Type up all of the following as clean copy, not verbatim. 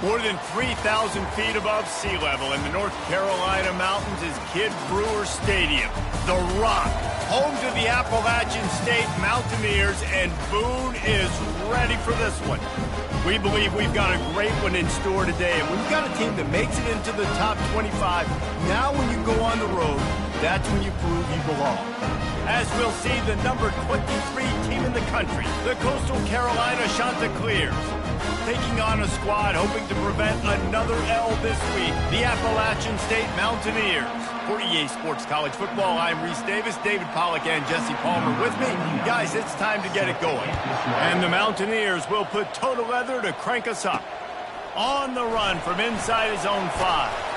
More than 3,000 feet above sea level in the North Carolina mountains is Kidd Brewer Stadium. The Rock, home to the Appalachian State Mountaineers, and Boone is ready for this one. We believe we've got a great one in store today, and we've got a team that makes it into the top 25. Now when you go on the road, that's when you prove you belong. As we'll see, the number 23 team in the country, the Coastal Carolina Chanticleers, taking on a squad hoping to prevent another L this week, the Appalachian State Mountaineers. For EA Sports College Football, I'm Reese Davis, David Pollack, and Jesse Palmer with me. Guys, it's time to get it going. And the Mountaineers will put Toto Leather to crank us up. On the run from inside his own 5.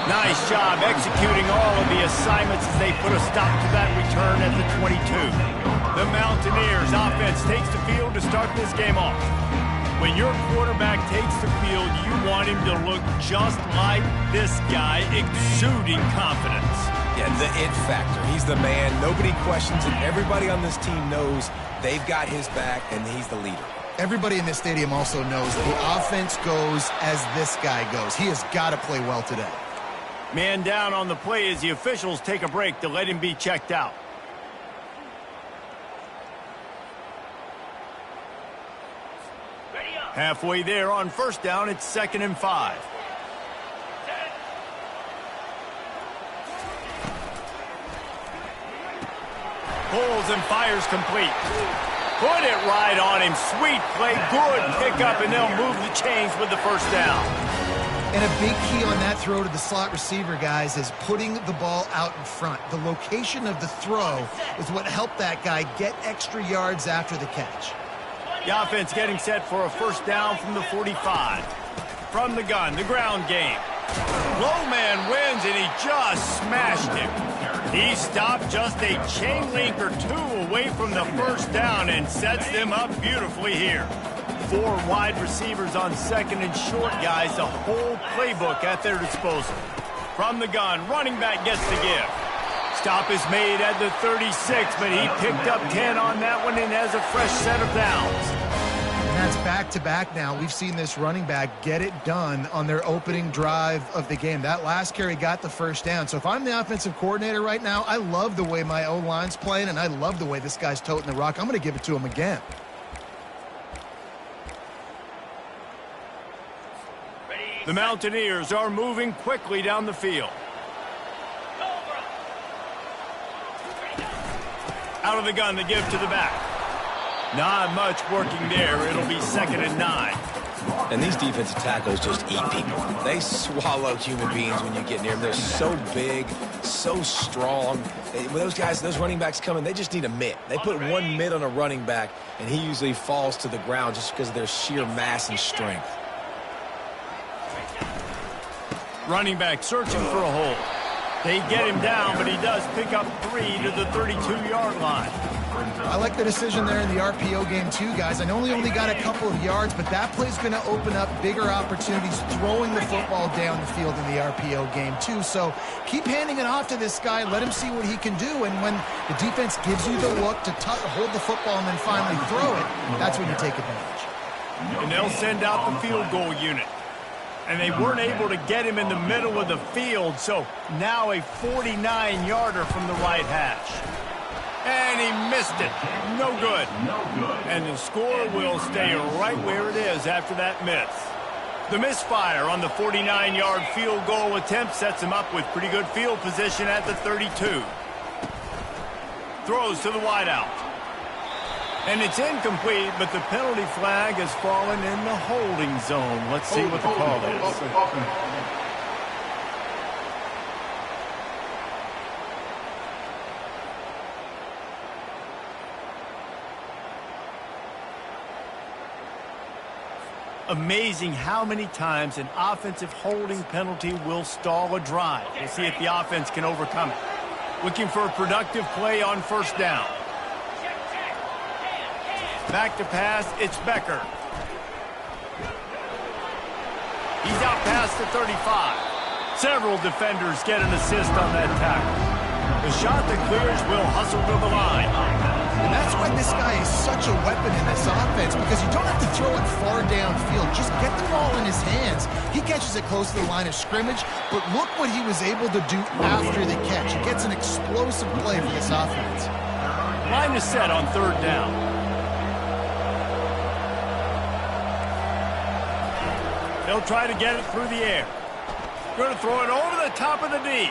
Nice job executing all of the assignments as they put a stop to that return at the 22. The Mountaineers offense takes the field to start this game off. When your quarterback takes the field, you want him to look just like this guy, exuding confidence. Yeah, the it factor. He's the man. Nobody questions it. Everybody on this team knows they've got his back, and he's the leader. Everybody in this stadium also knows the offense goes as this guy goes. He has got to play well today. Man down on the play as the officials take a break to let him be checked out. Halfway there on first down, it's 2nd and 5. Pulls and fires complete. Put it right on him. Sweet play, good pickup, and they'll move the chains with the first down. And a big key on that throw to the slot receiver, guys, is putting the ball out in front. The location of the throw is what helped that guy get extra yards after the catch. The offense getting set for a first down from the 45. From the gun, the ground game. Low man wins, and he just smashed him. He stopped just a chain link or two away from the first down and sets them up beautifully here. 4 wide receivers on 2nd and short, guys. The whole playbook at their disposal. From the gun, running back gets the give. Stop is made at the 36, but he picked up 10 on that one and has a fresh set of downs. And that's back-to-back now. We've seen this running back get it done on their opening drive of the game. That last carry got the first down. So if I'm the offensive coordinator right now, I love the way my O-line's playing, and I love the way this guy's toting the rock. I'm going to give it to him again. The Mountaineers are moving quickly down the field. Out of the gun, the give to the back. Not much working there. It'll be 2nd and 9. And these defensive tackles just eat people. They swallow human beings when you get near them. They're so big, so strong. When those guys, those running backs come in, they just need a mitt. They put one mitt on a running back, and he usually falls to the ground just because of their sheer mass and strength. Running back searching for a hole. They get him down, but he does pick up 3 to the 32-yard line. I like the decision there in the RPO game too, guys. I know he only got a couple of yards, but that play's going to open up bigger opportunities throwing the football down the field in the RPO game too. So keep handing it off to this guy. Let him see what he can do. And when the defense gives you the look to hold the football and then finally throw it, that's when you take advantage. And they'll send out the field goal unit. And they weren't able to get him in the middle of the field, so now a 49-yarder from the right hash. And he missed it. No good. And the score will stay right where it is after that miss. The misfire on the 49-yard field goal attempt sets him up with pretty good field position at the 32. Throws to the wideout. And it's incomplete, but the penalty flag has fallen in the holding zone. Let's see what the call is. Amazing how many times an offensive holding penalty will stall a drive. We'll see if the offense can overcome it. Looking for a productive play on first down. Back to pass, it's Becker. He's out past the 35. Several defenders get an assist on that tackle. The Chanticleers will hustle to the line. And that's why this guy is such a weapon in this offense, because you don't have to throw it far downfield. Just get the ball in his hands. He catches it close to the line of scrimmage, but look what he was able to do after the catch. He gets an explosive play for this offense. Line is set on third down. They'll try to get it through the air. Going to throw it over the top of the knee.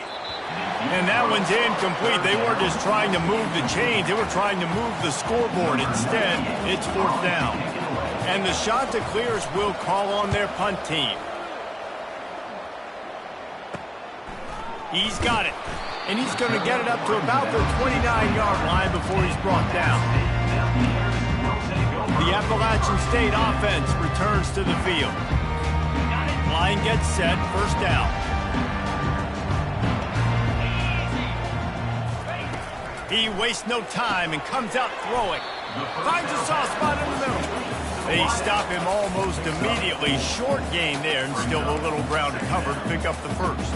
And that one's incomplete. They weren't just trying to move the chains. They were trying to move the scoreboard. Instead, it's fourth down. And the Chanticleers will call on their punt team. He's got it. And he's going to get it up to about the 29-yard line before he's brought down. The Appalachian State offense returns to the field. Line gets set, first down. He wastes no time and comes out throwing. Finds a soft spot in the middle. They stop him almost immediately. Short gain there and still a little ground to cover to pick up the first.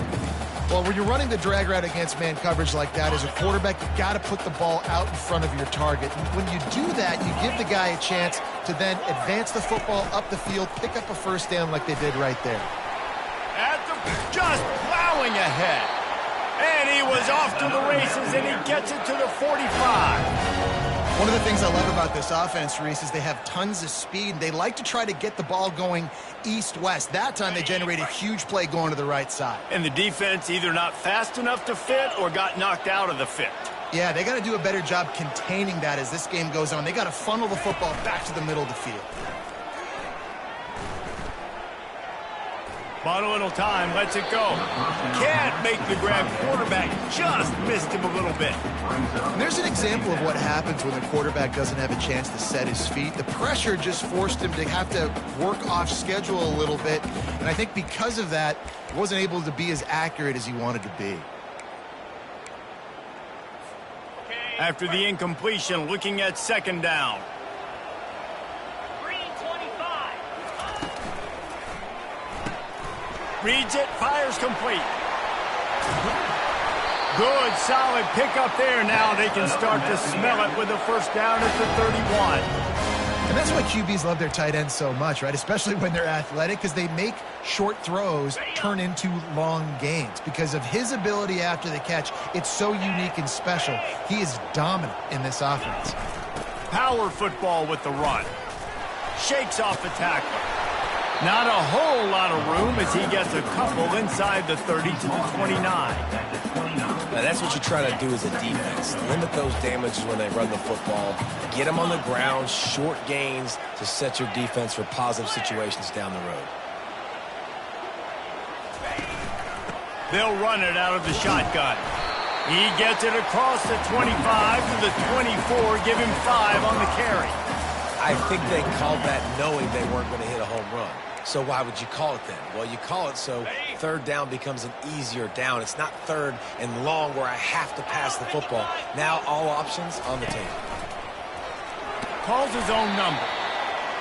Well, when you're running the drag route against man coverage like that, as a quarterback, you've got to put the ball out in front of your target. And when you do that, you give the guy a chance to then advance the football up the field, pick up a first down like they did right there. Just plowing ahead. And he was off to the races, and he gets it to the 45. One of the things I love about this offense, Reese, is they have tons of speed. They like to try to get the ball going east-west. That time they generated a huge play going to the right side. And the defense either not fast enough to fit or got knocked out of the fit. Yeah, they got to do a better job containing that as this game goes on. They got to funnel the football back to the middle of the field. Bought a little time, lets it go. Can't make the grab. Quarterback just missed him a little bit. And there's an example of what happens when the quarterback doesn't have a chance to set his feet. The pressure just forced him to have to work off schedule a little bit. And I think because of that, he wasn't able to be as accurate as he wanted to be. After the incompletion, looking at second down. Reads it, fires complete. Good, solid pickup there. Now they can start to smell it with a first down at the 31. And that's why QBs love their tight ends so much, right? Especially when they're athletic, because they make short throws turn into long gains. Because of his ability after the catch, it's so unique and special. He is dominant in this offense. Power football with the run. Shakes off the tackler. Not a whole lot of room as he gets a couple inside the 30 to the 29. Now that's what you're trying to do as a defense. Limit those damages when they run the football. Get them on the ground, short gains to set your defense for positive situations down the road. They'll run it out of the shotgun. He gets it across the 25 to the 24, give him 5 on the carry. I think they called that knowing they weren't going to hit a home run. So why would you call it then? Well, you call it so third down becomes an easier down. It's not third and long where I have to pass the football. Now all options on the table. Calls his own number.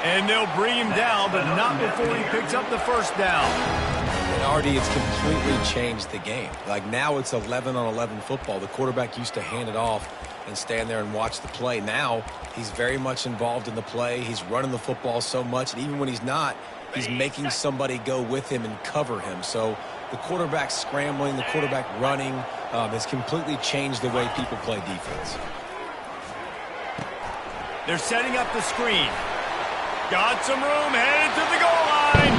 And they'll bring him down, but not before he picks up the first down. And Artie, it's completely changed the game. Like now it's 11-on-11 football. The quarterback used to hand it off and stand there and watch the play. Now he's very much involved in the play. He's running the football so much, and even when he's not, he's making somebody go with him and cover him. So the quarterback scrambling, the quarterback running has completely changed the way people play defense. They're setting up the screen. Got some room, headed to the goal line.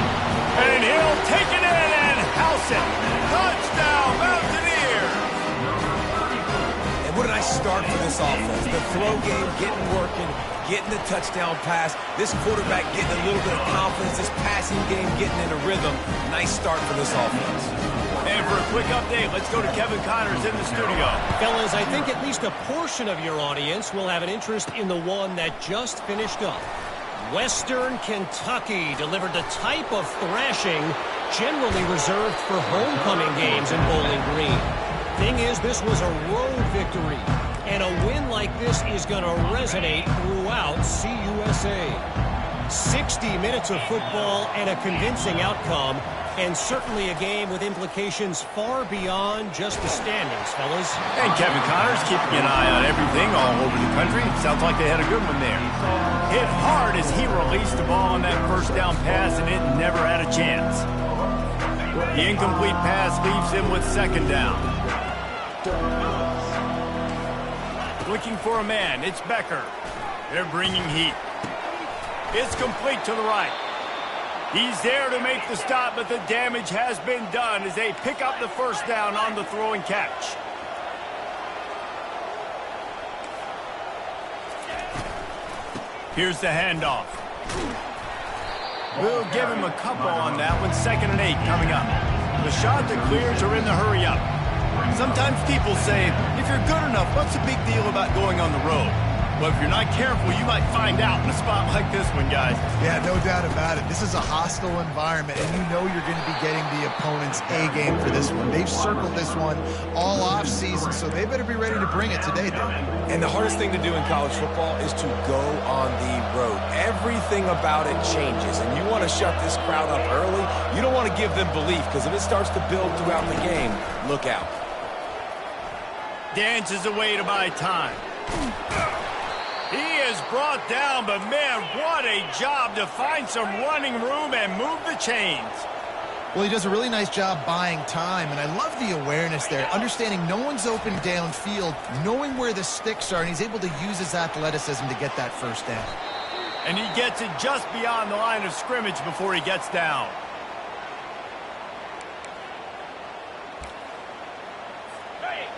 And he'll take it in and house it. Touchdown, Mountaineers! And what did I start for this offense? The throw game getting working, getting the touchdown pass. This quarterback getting a little bit of confidence. This passing game getting in a rhythm. Nice start for this offense. And for a quick update, let's go to Kevin Connors in the studio. Fellas, I think at least a portion of your audience will have an interest in the one that just finished up. Western Kentucky delivered the type of thrashing generally reserved for homecoming games in Bowling Green. Thing is, this was a road victory, and a win like this is going to resonate throughout CUSA. 60 minutes of football and a convincing outcome And certainly a game with implications far beyond just the standings, fellas. And Kevin Connors keeping an eye on everything all over the country. Sounds like they had a good one there. Hit hard as he released the ball on that first down pass, and it never had a chance. The incomplete pass leaves him with second down. Looking for a man. It's Becker. They're bringing heat. It's complete to the right. He's there to make the stop, but the damage has been done as they pick up the first down on the throw and catch. Here's the handoff. We'll give him a couple on that one. 2nd and 8 coming up. The shot that clears are in the hurry up. Sometimes people say, if you're good enough, what's the big deal about going on the road? Well, if you're not careful, you might find out in a spot like this one, guys. Yeah, no doubt about it. This is a hostile environment, and you know you're going to be getting the opponent's A game for this one. They've circled this one all off season, so they better be ready to bring it today, dude. And the hardest thing to do in college football is to go on the road. Everything about it changes, and you want to shut this crowd up early. You don't want to give them belief, because if it starts to build throughout the game, look out. Dances away to buy time. He is brought down, but man, what a job to find some running room and move the chains. Well, he does a really nice job buying time, and I love the awareness there, understanding no one's open downfield, knowing where the sticks are, and he's able to use his athleticism to get that first down. And he gets it just beyond the line of scrimmage before he gets down.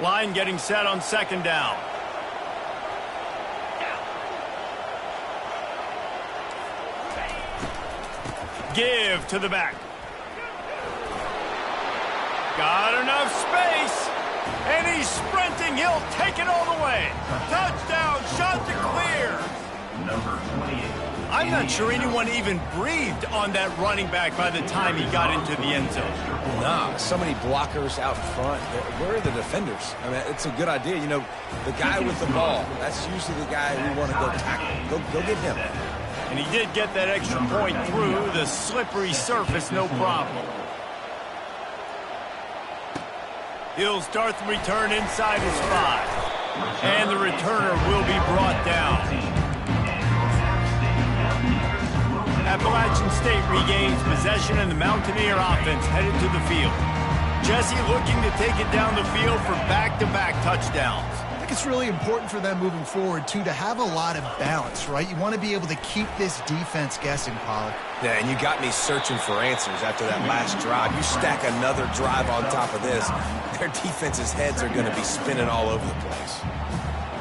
Line getting set on 2nd down. Give to the back. Got enough space. And he's sprinting. He'll take it all the way. Touchdown. Shot to clear. Number 28. I'm not sure anyone even breathed on that running back by the time he got into the end zone. Nah, so many blockers out in front. Where are the defenders? I mean, it's a good idea. You know, the guy with the ball, that's usually the guy we want to go tackle. Go get him. And he did get that extra point through the slippery surface, no problem. He'll start the return inside his 5. And the returner will be brought down. Appalachian State regains possession and the Mountaineer offense headed to the field. Jesse looking to take it down the field for back-to-back touchdowns. I think it's really important for them moving forward, too, to have a lot of balance, right? You want to be able to keep this defense guessing, Pollard. Yeah, and you got me searching for answers after that last drive. You stack another drive on top of this, their defense's heads are going to be spinning all over the place.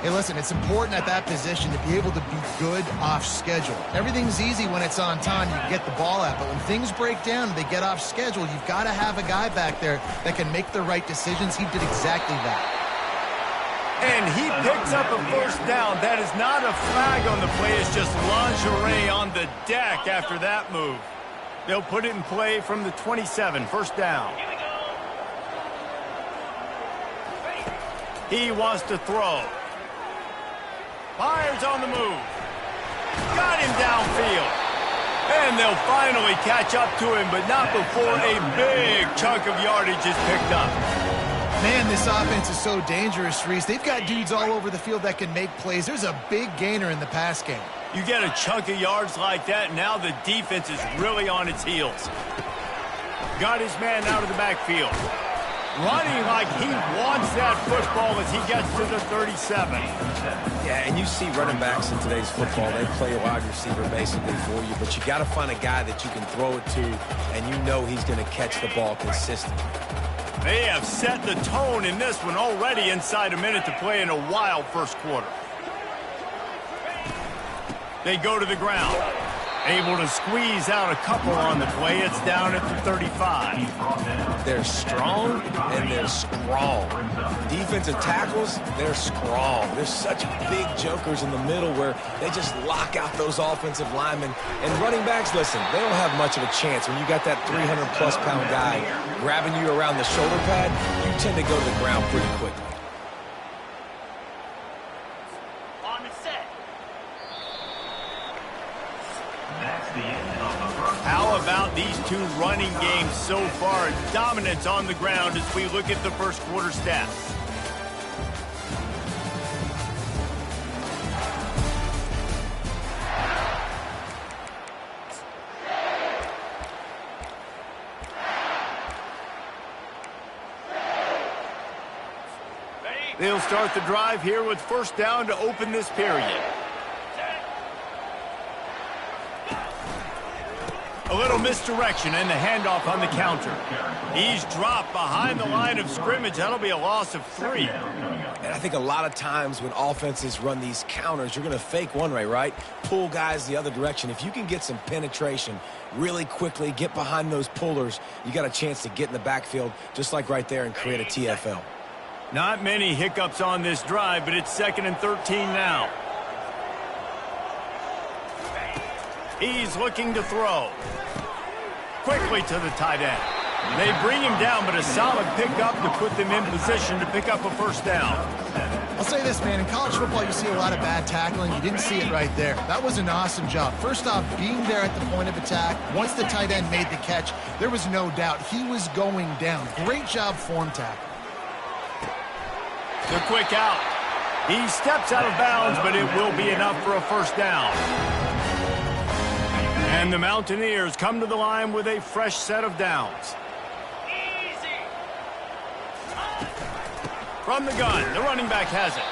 Hey, listen, it's important at that position to be able to be good off schedule. Everything's easy when it's on time, you get the ball out, but when things break down, they get off schedule, you've got to have a guy back there that can make the right decisions. He did exactly that. And he picks up a first down. That is not a flag on the play. It's just lingerie on the deck after that move. They'll put it in play from the 27, first down. He wants to throw. Fires on the move. Got him downfield. And they'll finally catch up to him, but not before a big chunk of yardage is picked up. Man, this offense is so dangerous, Reese. They've got dudes all over the field that can make plays. There's a big gainer in the pass game. You get a chunk of yards like that, now the defense is really on its heels. Got his man out of the backfield. Running like he wants that football as he gets to the 37. Yeah, and you see running backs in today's football, they play a wide receiver basically for you, but you got to find a guy that you can throw it to, and you know he's going to catch the ball consistently. They have set the tone in this one already inside a minute to play in a wild first quarter. They go to the ground. Able to squeeze out a couple on the play. It's down at the 35. They're strong and they're strong. Defensive tackles, they're strong. There's such big jokers in the middle where they just lock out those offensive linemen. And running backs, listen, they don't have much of a chance. When you got that 300-plus pound guy grabbing you around the shoulder pad, you tend to go to the ground pretty quickly. How about these two running games so far. Dominance on the ground as we look at the first quarter stats. They'll start the drive here with first down to open this period. A little misdirection and the handoff on the counter. He's dropped behind the line of scrimmage. That'll be a loss of 3. And I think a lot of times when offenses run these counters, you're going to fake one way, right? Pull guys the other direction. If you can get some penetration really quickly, get behind those pullers, you got a chance to get in the backfield just like right there and create a TFL. Not many hiccups on this drive, but it's 2nd and 13 now. He's looking to throw. Quickly to the tight end. They bring him down, but a solid pickup to put them in position to pick up a first down. I'll say this, man. In college football, you see a lot of bad tackling. You didn't see it right there. That was an awesome job. First off, being there at the point of attack. Once the tight end made the catch, there was no doubt he was going down. Great job form tackle. The quick out. He steps out of bounds, but it will be enough for a first down. And the Mountaineers come to the line with a fresh set of downs. From the gun, the running back has it.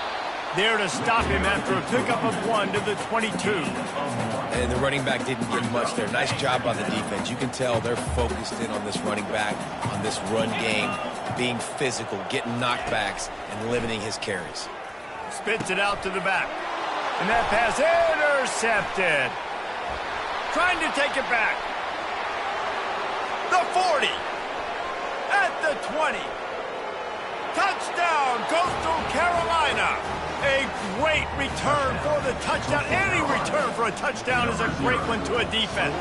There to stop him after a pickup of 1 to the 22. And the running back didn't get much there. Nice job on the defense. You can tell they're focused in on this running back, on this run game, being physical, getting knockbacks, and limiting his carries. Spits it out to the back. And that pass intercepted. Trying to take it back. The 40. At the 20. Touchdown, Coastal Carolina. A great return for the touchdown. Any return for a touchdown is a great one to a defense.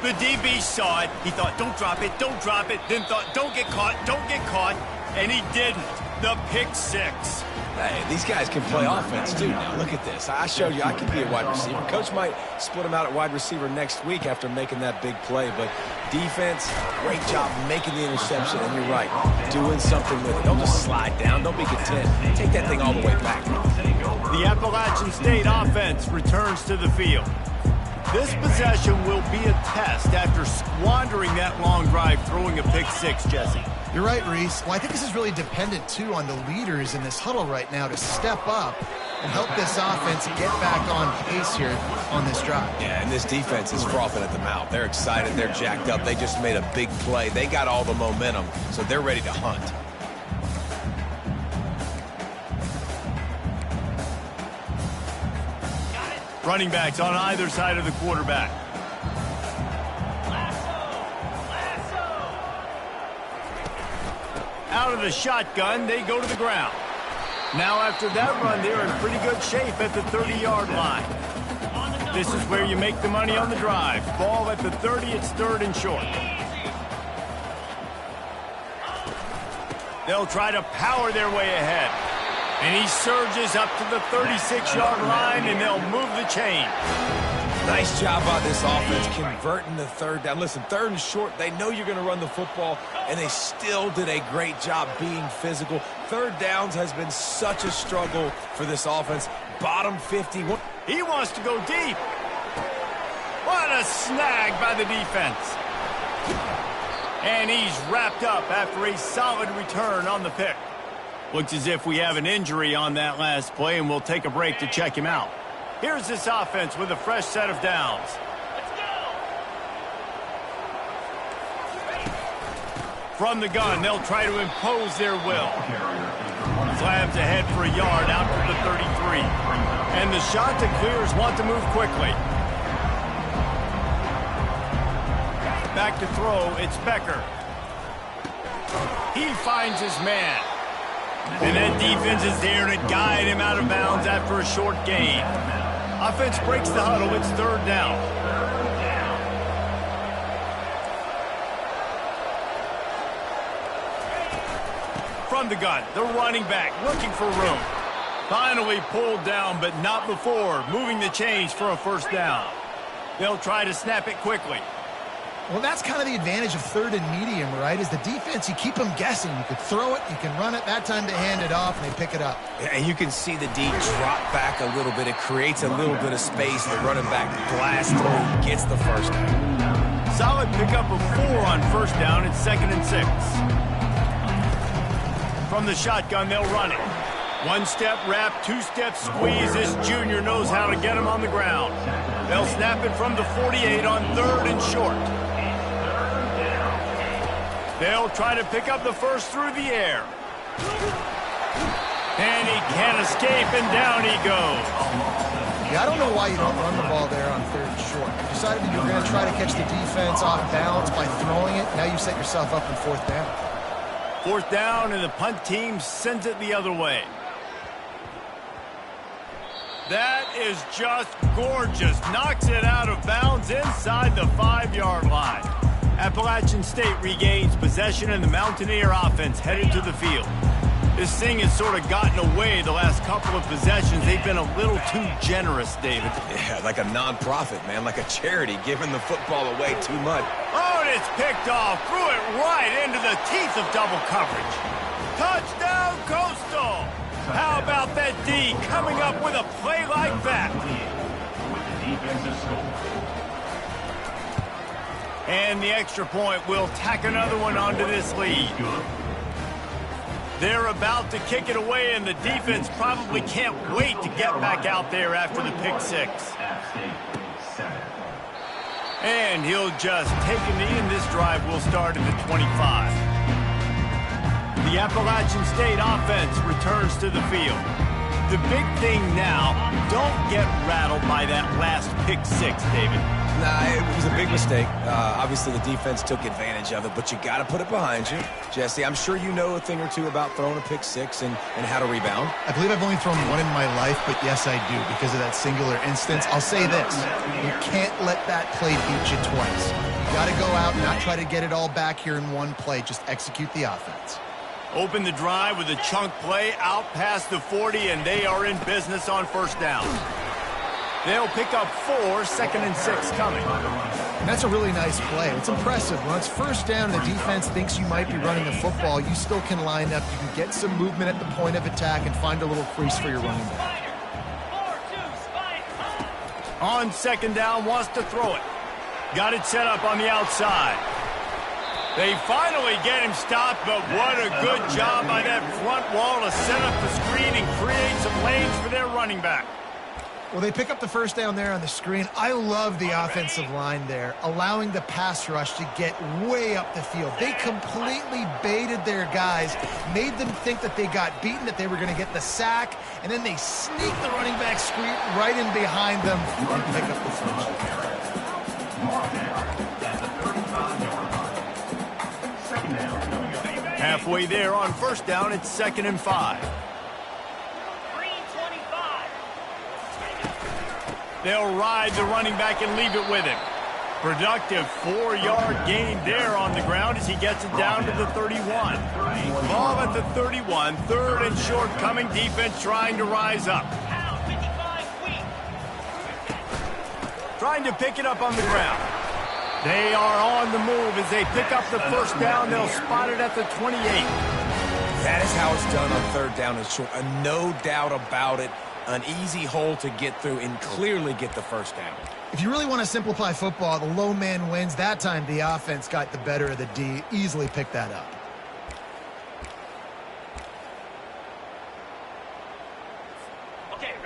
The DB saw it. He thought, don't drop it, don't drop it. Then thought, don't get caught, don't get caught. And he didn't. The pick 6. Hey, these guys can play offense, too. Now, look at this. I showed you I can be a wide receiver. Coach might split him out at wide receiver next week after making that big play. But defense, great job making the interception. And you're right, doing something with it. Don't just slide down. Don't be content. Take that thing all the way back. The Appalachian State offense returns to the field. This possession will be a test after squandering that long drive, throwing a pick 6, Jesse. You're right, Reese. Well, I think this is really dependent, too, on the leaders in this huddle right now to step up and help this offense get back on pace here on this drive. Yeah, and this defense is frothing at the mouth. They're excited. They're jacked up. They just made a big play. They got all the momentum, so they're ready to hunt. Running backs on either side of the quarterback. Out of the shotgun, they go to the ground. Now after that run, they're in pretty good shape at the 30-yard line. This is where you make the money on the drive. Ball at the 30, it's 3rd and short. They'll try to power their way ahead. And he surges up to the 36-yard line, and they'll move the chain. Nice job by this offense converting the 3rd down. Listen, 3rd and short, they know you're going to run the football, and they still did a great job being physical. 3rd downs has been such a struggle for this offense. Bottom 50. He wants to go deep. What a snag by the defense. And he's wrapped up after a solid return on the pick. Looks as if we have an injury on that last play, and we'll take a break to check him out. Here's this offense with a fresh set of downs. Let's go. From the gun, they'll try to impose their will. Slams ahead for a yard out to the 33. And the shot to clears want to move quickly. Back to throw, it's Becker. He finds his man. And that defense is there to guide him out of bounds after a short gain. Offense breaks the huddle. It's 3rd down. From the gun, the running back looking for room. Finally pulled down, but not before moving the chains for a first down. They'll try to snap it quickly. Well, that's kind of the advantage of third and medium, right? Is the defense, you keep them guessing. You could throw it, you can run it. That time they hand it off, and they pick it up. And you can see the D drop back a little bit. It creates a little bit of space. The running back blasts through, gets the first down. Solid pickup of 4 on first down. It's 2nd and 6. From the shotgun, they'll run it. 1-step wrap, 2-step squeeze. This junior knows how to get him on the ground. They'll snap it from the 48 on 3rd and short. They'll try to pick up the first through the air. And he can't escape, and down he goes. Yeah, I don't know why you don't run the ball there on 3rd and short. You decided that you were going to try to catch the defense off balance by throwing it. Now you set yourself up in 4th down. 4th down, and the punt team sends it the other way. That is just gorgeous. Knocks it out of bounds inside the 5-yard line. Appalachian State regains possession, and the Mountaineer offense headed to the field. This thing has sort of gotten away the last couple of possessions. They've been a little too generous, David. Yeah, like a non-profit, man, like a charity, giving the football away too much. Oh, and it's picked off. Threw it right into the teeth of double coverage. Touchdown, Coastal! How about that D coming up with a play like that? And the extra point will tack another one onto this lead. They're about to kick it away, and the defense probably can't wait to get back out there after the pick 6. And he'll just take a knee, and this drive will start at the 25. The Appalachian State offense returns to the field. The big thing now, don't get rattled by that last pick 6, David. Nah, it was a big mistake. Obviously, the defense took advantage of it, but you got to put it behind you. Jesse, I'm sure you know a thing or two about throwing a pick 6 and how to rebound. I believe I've only thrown one in my life, but yes, I do, because of that singular instance. I'll say this. You can't let that play beat you twice. You got to go out and not try to get it all back here in one play. Just execute the offense. Open the drive with a chunk play out past the 40, and they are in business on first down. They'll pick up 4, 2nd and 6 coming. And that's a really nice play. It's impressive. When it's first down and the defense thinks you might be running the football, you still can line up. You can get some movement at the point of attack and find a little crease for your running back. On 2nd down, wants to throw it. Got it set up on the outside. They finally get him stopped, but what a good job by that front wall to set up the screen and create some lanes for their running back. Well, they pick up the first down there on the screen. I love the offensive line there, allowing the pass rush to get way up the field. They completely baited their guys, made them think that they got beaten, that they were going to get the sack, and then they sneak the running back screen right in behind them and pick up the first. Halfway there on first down, it's 2nd and 5. They'll ride the running back and leave it with him. Productive 4-yard gain there on the ground as he gets it down to the 31. Ball at the 31, 3rd and short coming, defense trying to rise up. Trying to pick it up on the ground. They are on the move as they pick up the first down. They'll spot it at the 28. That is how it's done on 3rd down and short. No doubt about it. An easy hole to get through and clearly get the first down. If you really want to simplify football, the low man wins. That time the offense got the better of the D. Easily picked that up.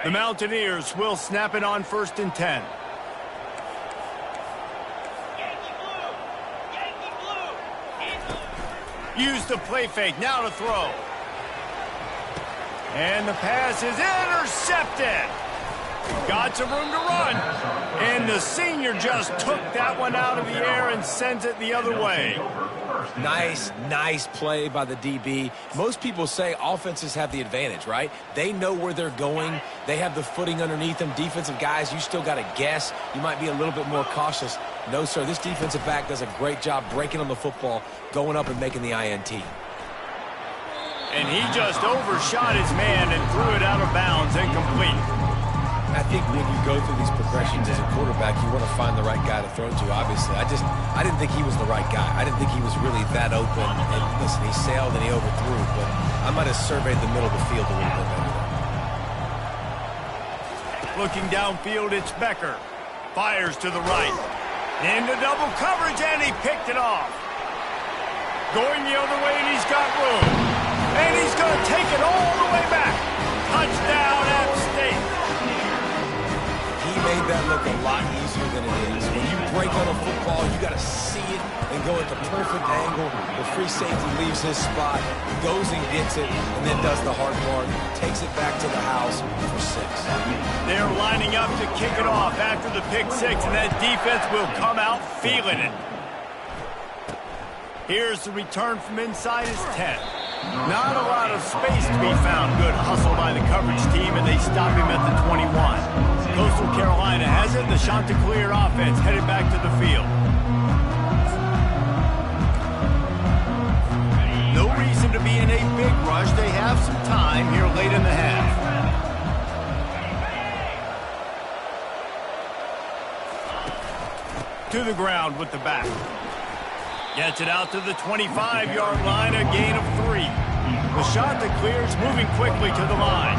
The Mountaineers will snap it on 1st and 10. Use the play fake, now to throw. And the pass is intercepted. Got some room to run. And the senior just took that one out of the air and sends it the other way. Nice play by the DB. Most people say offenses have the advantage, right? They know where they're going. They have the footing underneath them. Defensive guys, you still got to guess. You might be a little bit more cautious. No, sir, this defensive back does a great job breaking on the football, going up and making the INT. And he just overshot his man and threw it out of bounds, incomplete. I think when you go through these progressions as a quarterback, you want to find the right guy to throw to, obviously. I didn't think he was the right guy. I didn't think he was really that open. And listen, he sailed and he overthrew, but I might have surveyed the middle of the field a little bit better. Looking downfield, it's Becker. Fires to the right. Into double coverage, and he picked it off. Going the other way, and he's got room. And he's going to take it all the way back. Touchdown, App State. He made that look a lot easier than it is. When you break on a football, you got to see it and go at the perfect angle. The free safety leaves his spot, goes and gets it, and then does the hard part, takes it back to the house for 6. They're lining up to kick it off after the pick 6, and that defense will come out feeling it. Here's the return from inside his 10. Not a lot of space to be found. Good hustle by the coverage team, and they stop him at the 21. Coastal Carolina has it. The Chanticleer offense headed back to the field. No reason to be in a big rush. They have some time here late in the half. To the ground with the back. Gets it out to the 25-yard line, a gain of 3. The Chanticleers moving quickly to the line.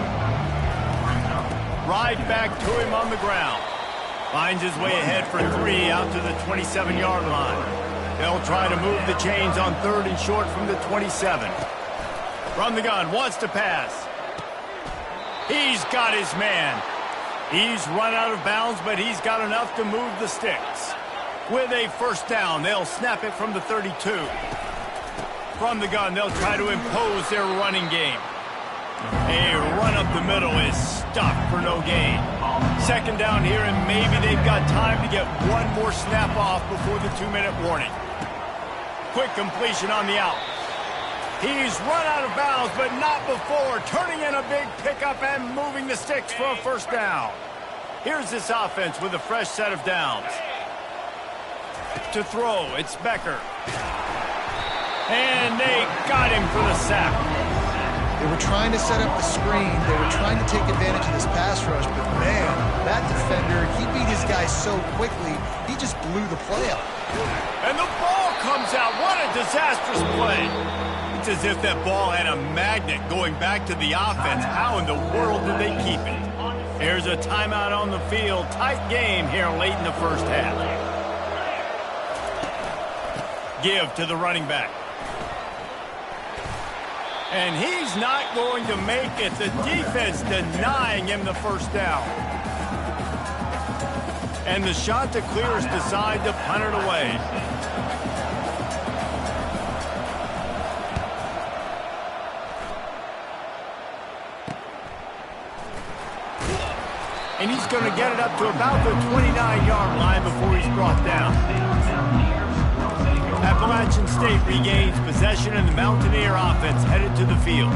Right back to him on the ground. Finds his way ahead for 3 out to the 27-yard line. They'll try to move the chains on 3rd and short from the 27. From the gun, wants to pass. He's got his man. He's run out of bounds, but he's got enough to move the sticks. With a first down, they'll snap it from the 32. From the gun, they'll try to impose their running game. A run up the middle is stuck for no gain. 2nd down here, and maybe they've got time to get one more snap off before the 2-minute warning. Quick completion on the out. He's run out of bounds, but not before turning in a big pickup and moving the sticks for a first down. Here's this offense with a fresh set of downs. To throw, it's Becker. And they got him for the sack. They were trying to set up the screen. They were trying to take advantage of this pass rush, but man, that defender, he beat his guy so quickly, he just blew the play up. And the ball comes out. What a disastrous play. It's as if that ball had a magnet going back to the offense. How in the world did they keep it? Here's a timeout on the field. Tight game here late in the first half. Give to the running back. And he's not going to make it. The defense denying him the first down. And the Chanticleers decide to punt it away. And he's going to get it up to about the 29-yard line before he's brought down. Appalachian State regains possession, and the Mountaineer offense headed to the field.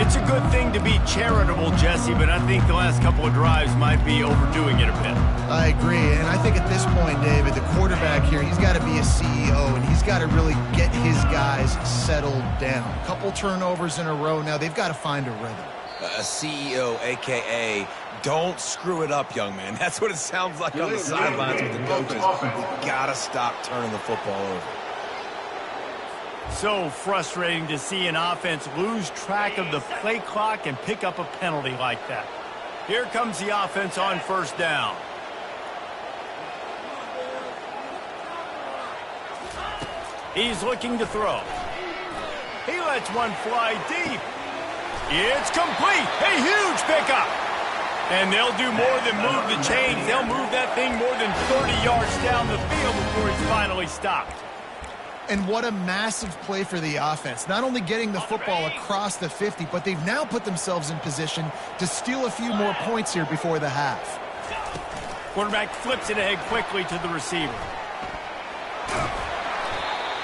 It's a good thing to be charitable, Jesse, but I think the last couple of drives might be overdoing it a bit. I agree, and I think at this point, David, the quarterback here, he's got to be a CEO, and he's got to really get his guys settled down. A couple turnovers in a row now. They've got to find a rhythm. A CEO, a.k.a. don't screw it up, young man. That's what it sounds like on the sidelines with the coaches. You gotta stop turning the football over. So frustrating to see an offense lose track of the play clock and pick up a penalty like that. Here comes the offense on first down. He's looking to throw. He lets one fly deep. It's complete. A huge pickup. And they'll do more than move the chains. They'll move that thing more than 30 yards down the field before he's finally stopped. And what a massive play for the offense. Not only getting the football across the 50, but they've now put themselves in position to steal a few more points here before the half. Quarterback flips it ahead quickly to the receiver.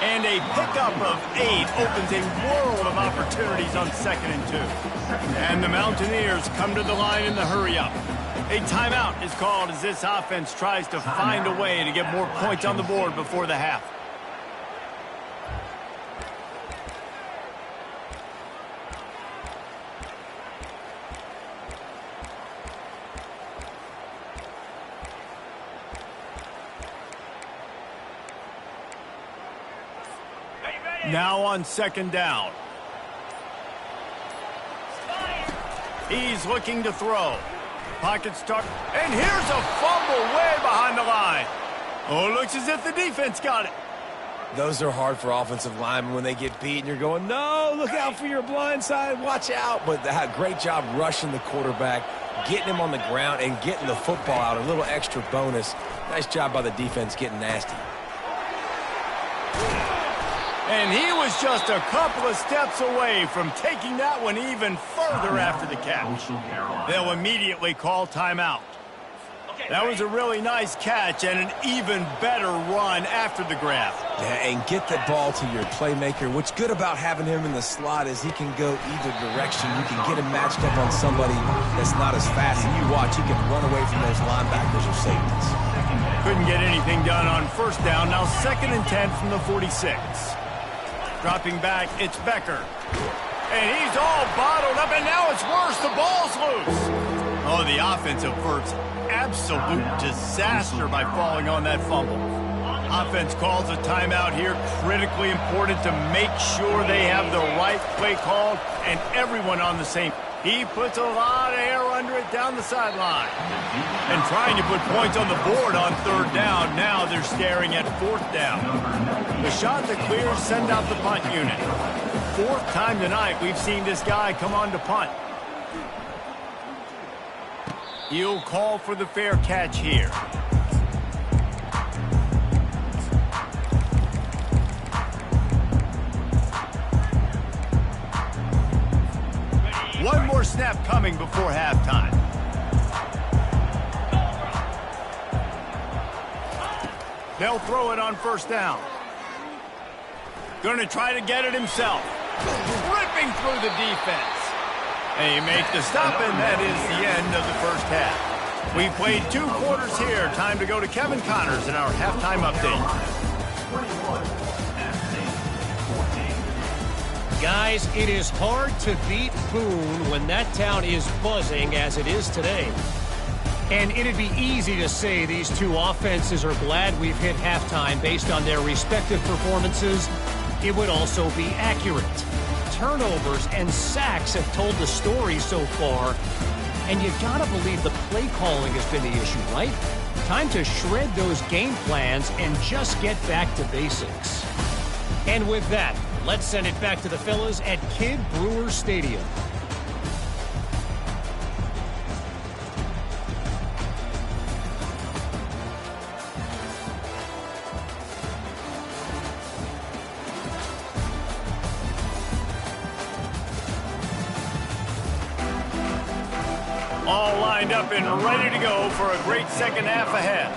And a pickup of 8 opens a world of opportunities on 2nd and 2. And the Mountaineers come to the line in the hurry-up. A timeout is called as this offense tries to find a way to get more points on the board before the half. Now on second down. He's looking to throw. Pocket start. And here's a fumble way behind the line. Oh, it looks as if the defense got it. Those are hard for offensive linemen when they get beat and you're going, no, look out for your blind side, watch out. But they had a great job rushing the quarterback, getting him on the ground, and getting the football out. A little extra bonus. Nice job by the defense getting nasty. And he was just a couple of steps away from taking that one even further after the catch. They'll immediately call timeout. That was a really nice catch and an even better run after the grab. Yeah, and get the ball to your playmaker. What's good about having him in the slot is he can go either direction. You can get him matched up on somebody that's not as fast, and you watch, he can run away from those linebackers or safeties. Couldn't get anything done on first down. Now 2nd and 10 from the 46. Dropping back, it's Becker. And he's all bottled up, and now it's worse. The ball's loose. Oh, the offense averts absolute disaster by falling on that fumble. Offense calls a timeout here. Critically important to make sure they have the right play called and everyone on the same. He puts a lot of air under it down the sideline. And trying to put points on the board on 3rd down. Now they're staring at 4th down. The Chanticleers send out the punt unit. 4th time tonight we've seen this guy come on to punt. He'll call for the fair catch here. One more snap coming before halftime. They'll throw it on 1st down. Going to try to get it himself. Ripping through the defense. And he makes the stop, and that is the end of the first half. We played 2 quarters here. Time to go to Kevin Connors in our halftime update. Guys, it is hard to beat Boone when that town is buzzing as it is today. And it'd be easy to say these two offenses are glad we've hit halftime based on their respective performances. It would also be accurate. Turnovers and sacks have told the story so far. And you gotta believe the play calling has been the issue, right? Time to shred those game plans and just get back to basics. And with that, let's send it back to the fellas at Kidd Brewer Stadium. All lined up and ready to go for a great second half ahead.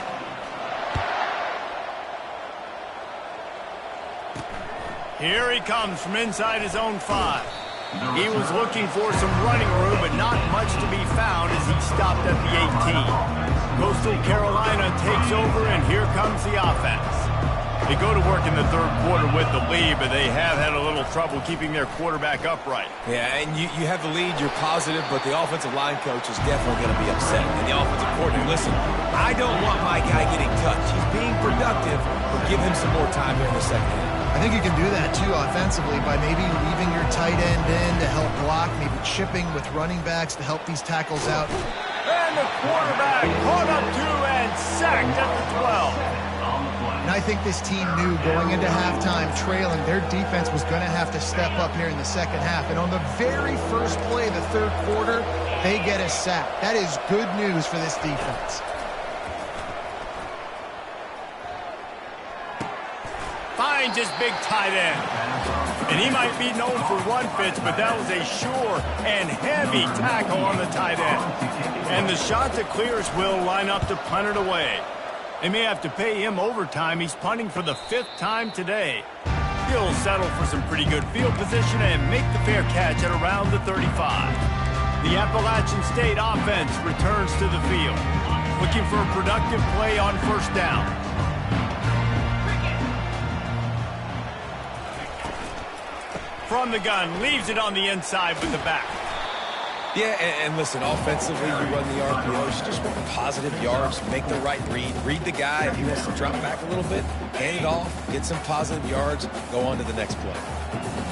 Here he comes from inside his own 5. He was looking for some running room, but not much to be found as he stopped at the 18. Coastal Carolina takes over, and here comes the offense. They go to work in the 3rd quarter with the lead, but they have had a little trouble keeping their quarterback upright. Yeah, and you have the lead, you're positive, but the offensive line coach is definitely going to be upset. And the offensive coordinator, listen, I don't want my guy getting touched. He's being productive, but give him some more time here in the second half. I think you can do that, too, offensively, by maybe leaving your tight end in to help block, maybe chipping with running backs to help these tackles out. And the quarterback caught up to and sacked at the 12. And I think this team knew going into halftime trailing, their defense was going to have to step up here in the second half. And on the very first play of the 3rd quarter, they get a sack. That is good news for this defense. Finds his big tight end. And he might be known for run fits, but that was a sure and heavy tackle on the tight end. And the Chanticleers will line up to punt it away. They may have to pay him overtime. He's punting for the 5th time today. He'll settle for some pretty good field position and make the fair catch at around the 35. The Appalachian State offense returns to the field, looking for a productive play on 1st down. From the gun, leaves it on the inside with the back. Yeah, and listen, offensively, you run the RPOs. You just want positive yards, make the right read the guy. If he wants to drop back a little bit, hand it off, get some positive yards, go on to the next play.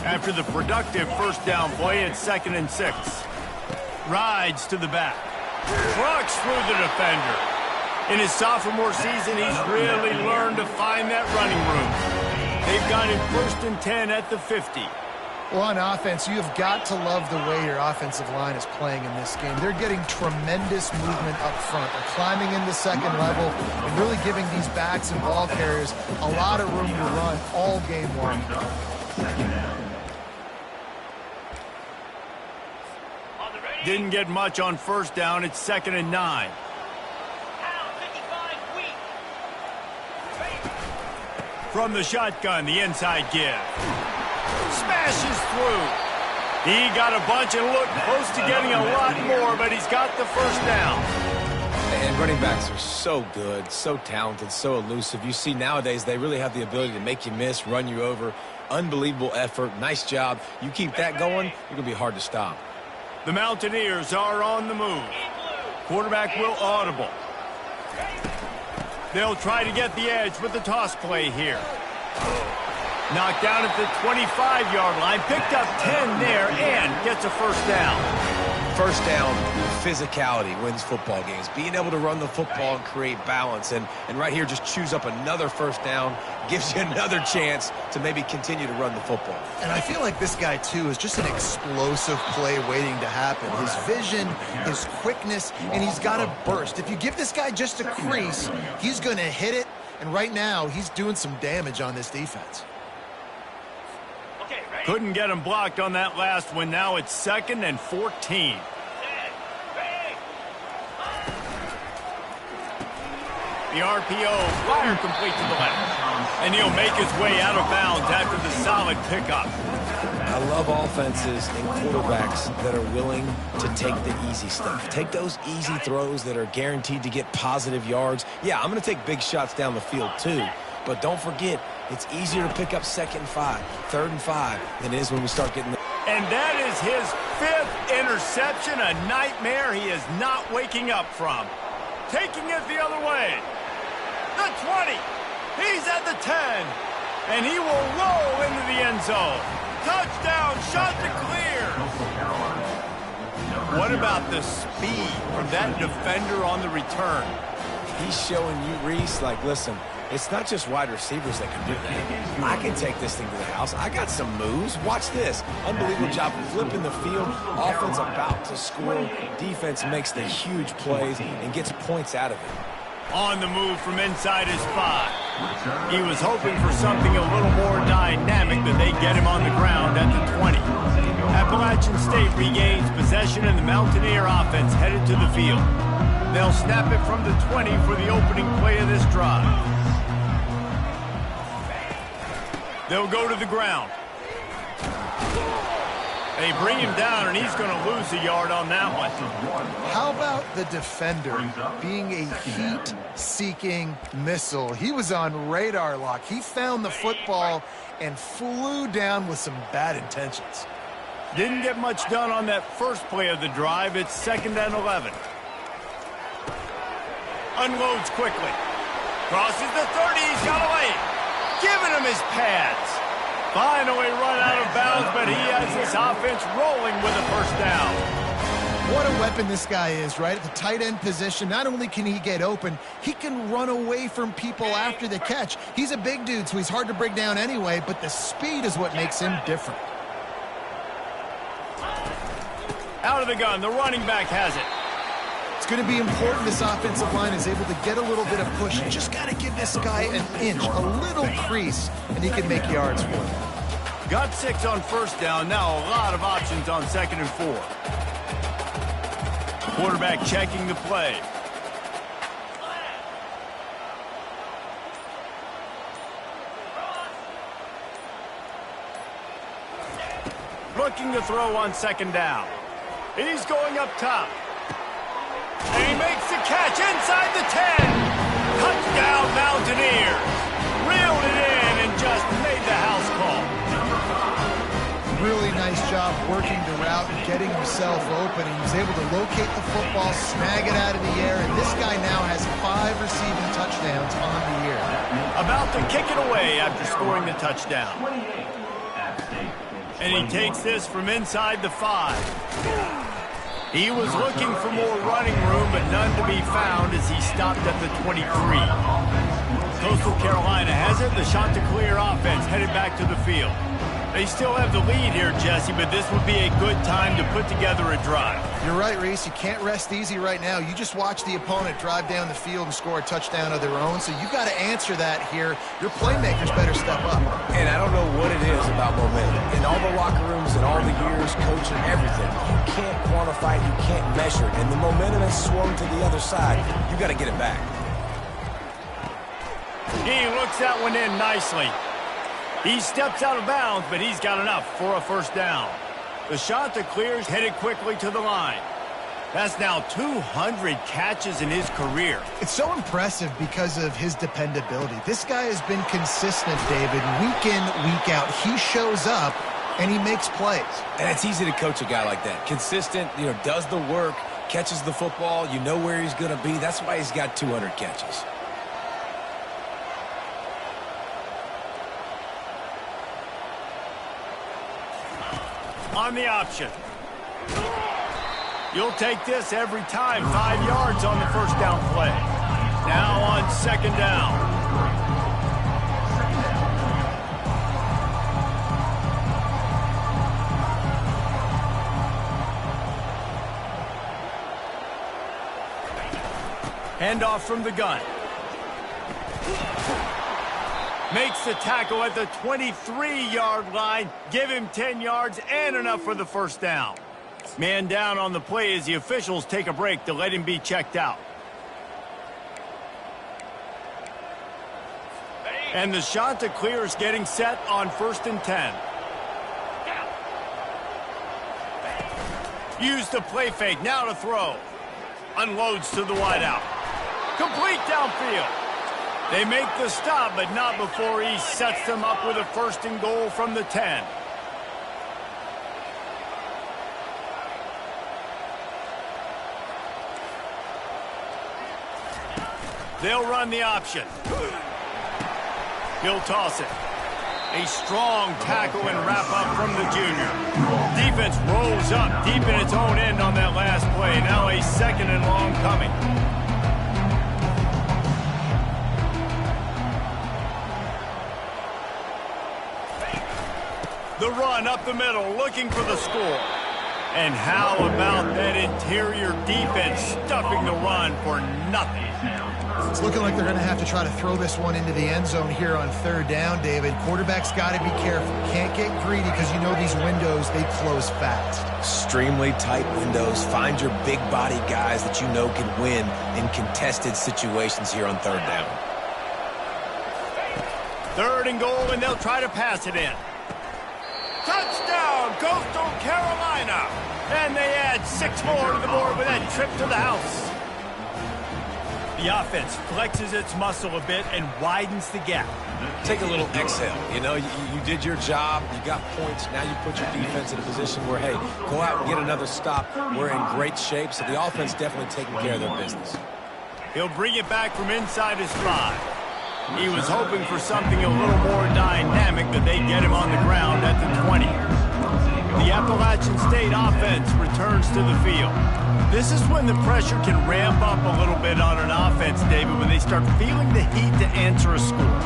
After the productive first down play, it's 2nd and 6. Rides to the back. Trucks through the defender. In his sophomore season, he's really learned to find that running room. They've got him 1st and 10 at the 50. Well, on offense, you have got to love the way your offensive line is playing in this game. They're getting tremendous movement up front. They're climbing into second level and really giving these backs and ball carriers a lot of room to run all game long. Didn't get much on first down. It's 2nd and 9. From the shotgun, the inside give. Smashes through. He got a bunch and looked close to getting a lot more, but he's got the first down. And running backs are so good, so talented, so elusive. You see nowadays they really have the ability to make you miss, run you over. Unbelievable effort. Nice job. You keep that going, you're going to be hard to stop. The Mountaineers are on the move. Quarterback will audible. They'll try to get the edge with the toss play here. Knocked down at the 25-yard line. Picked up 10 there and gets a first down. First down, physicality wins football games. Being able to run the football and create balance. And right here, just choose up another first down. Gives you another chance to maybe continue to run the football. And I feel like this guy, too, is just an explosive play waiting to happen. His vision, his quickness, and he's got a burst. If you give this guy just a crease, he's going to hit it. And right now, he's doing some damage on this defense. Couldn't get him blocked on that last one. Now it's 2nd and 14. The RPO, fire complete to the left. And he'll make his way out of bounds after the solid pickup. I love offenses and quarterbacks that are willing to take the easy stuff. Take those easy throws that are guaranteed to get positive yards. Yeah, I'm going to take big shots down the field too. But don't forget, it's easier to pick up 2nd and 5, 3rd and 5 than it is when we start getting the... And that is his 5th interception, a nightmare he is not waking up from. Taking it the other way. The 20. He's at the 10. And he will roll into the end zone. Touchdown, shot to clear. What about the speed from that defender on the return? He's showing you, Reese, like, listen, it's not just wide receivers that can do that. I can take this thing to the house. I got some moves. Watch this. Unbelievable job flipping the field. Offense about to score. Defense makes the huge plays and gets points out of it. On the move from inside his 5. He was hoping for something a little more dynamic, but they get him on the ground at the 20. Appalachian State regains possession and the Mountaineer offense headed to the field. They'll snap it from the 20 for the opening play of this drive. They'll go to the ground. They bring him down, and he's going to lose a yard on that one. How about the defender being a heat-seeking missile? He was on radar lock. He found the football and flew down with some bad intentions. Didn't get much done on that first play of the drive. It's 2nd and 11. Unloads quickly. Crosses the 30. He's got away. Giving him his pads. Finally run out of bounds, but he has his offense rolling with a first down. What a weapon this guy is, right? At the tight end position, not only can he get open, he can run away from people after the catch. He's a big dude, so he's hard to bring down anyway, but the speed is what makes him different. Out of the gun, the running back has it. It's going to be important this offensive line is able to get a little bit of push. You just got to give this guy an inch, a little crease, and he can make yards for him. Got 6 on first down. Now a lot of options on 2nd and 4. Quarterback checking the play. Looking to throw on 2nd down. He's going up top. And he makes the catch inside the 10. Touchdown, Mountaineers. Reeled it in and just made the house call. really nice job working the route and getting himself open. He was able to locate the football, snag it out of the air, and this guy now has 5 receiving touchdowns on the year. About to kick it away after scoring the touchdown. And he takes this from inside the 5. He was looking for more running room, but none to be found as he stopped at the 23. Coastal Carolina has it. The Chanticleer offense headed back to the field. They still have the lead here, Jesse, but this would be a good time to put together a drive. You're right, Reese. You can't rest easy right now. You just watch the opponent drive down the field and score a touchdown of their own, so you've got to answer that here. Your playmakers better step up. And I don't know what it is about momentum. In all the locker rooms and all the years, coaching, everything, you can't quantify it, you can't measure it. And the momentum has swung to the other side. You got to get it back. He looks that one in nicely. He steps out of bounds, but he's got enough for a first down. The Chanticleers headed quickly to the line. That's now 200 catches in his career. It's so impressive because of his dependability. This guy has been consistent, David, week in, week out. He shows up, and he makes plays. And it's easy to coach a guy like that. Consistent, does the work, catches the football, you know where he's going to be. That's why he's got 200 catches. On the option. You'll take this every time. 5 yards on the first down play. Now on second down. Handoff from the gun. Makes the tackle at the 23-yard line. Give him 10 yards and enough for the first down. Man down on the play as the officials take a break to let him be checked out. And the Chanticleers getting set on 1st and 10. Use the play fake, now to throw. Unloads to the wideout. Complete downfield. They make the stop, but not before he sets them up with a 1st and goal from the 10. They'll run the option. He'll toss it. A strong tackle and wrap up from the junior. Defense rolls up deep in its own end on that last play. Now a 2nd and long coming. The run up the middle, looking for the score. And how about that interior defense stuffing the run for nothing? It's looking like they're going to have to try to throw this one into the end zone here on 3rd down, David. Quarterback's got to be careful. Can't get greedy because you know these windows, they close fast. Extremely tight windows. Find your big body guys that you know can win in contested situations here on 3rd down. 3rd and goal, and they'll try to pass it in. Touchdown, Coastal Carolina! And they add 6 more to the board with that trip to the house. The offense flexes its muscle a bit and widens the gap. Take a little exhale. You did your job. You got points. Now you put your defense in a position where, hey, go out and get another stop. We're in great shape, so the offense definitely taking care of their business. He'll bring it back from inside his 5. He was hoping for something a little more dynamic, but they get him on the ground at the 20. The Appalachian State offense returns to the field. This is when the pressure can ramp up a little bit on an offense, David, when they start feeling the heat to answer a score.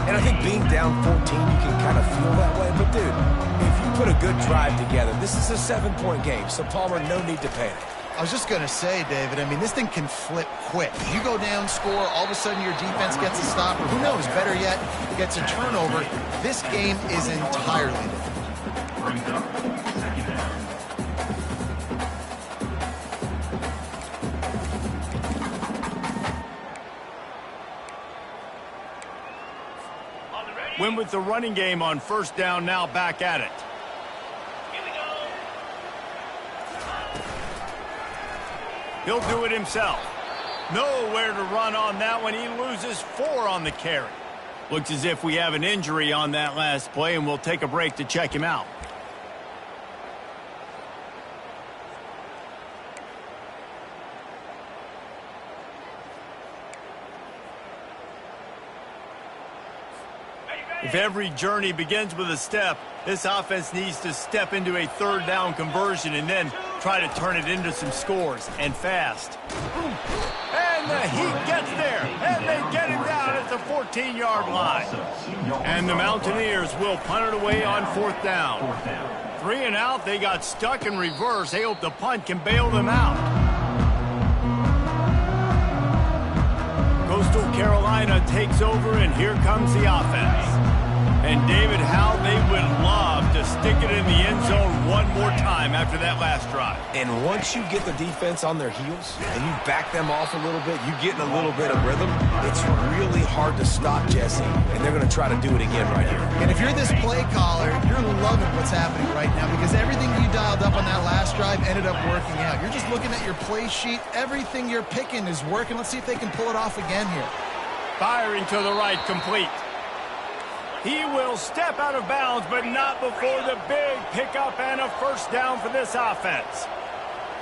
And I think being down 14, you can kind of feel that way. But, dude, if you put a good drive together, this is a 7-point game, so Palmer, no need to panic. I was just going to say, David, this thing can flip quick. You go down, score, all of a sudden your defense gets a stop, or who knows, better yet, gets a turnover. This game is entirely different. Win with the running game on 1st down, now back at it. He'll do it himself. Nowhere to run on that one. He loses 4 on the carry. Looks as if we have an injury on that last play, and we'll take a break to check him out. If every journey begins with a step, this offense needs to step into a third down conversion and then try to turn it into some scores, and fast. And the Heat gets there, and they get him down at the 14-yard line. And the Mountaineers will punt it away on 4th down. 3 and out, they got stuck in reverse. They hope the punt can bail them out. Coastal Carolina takes over, and here comes the offense. And David, how they would love to stick it in the end zone one more time after that last drive. And once you get the defense on their heels and you back them off a little bit, you get in a little bit of rhythm, it's really hard to stop Jesse, and they're going to try to do it again right here. And if you're this play caller, you're loving what's happening right now because everything you dialed up on that last drive ended up working out. You're just looking at your play sheet. Everything you're picking is working. Let's see if they can pull it off again here. Firing to the right, complete. He will step out of bounds, but not before the big pickup and a first down for this offense.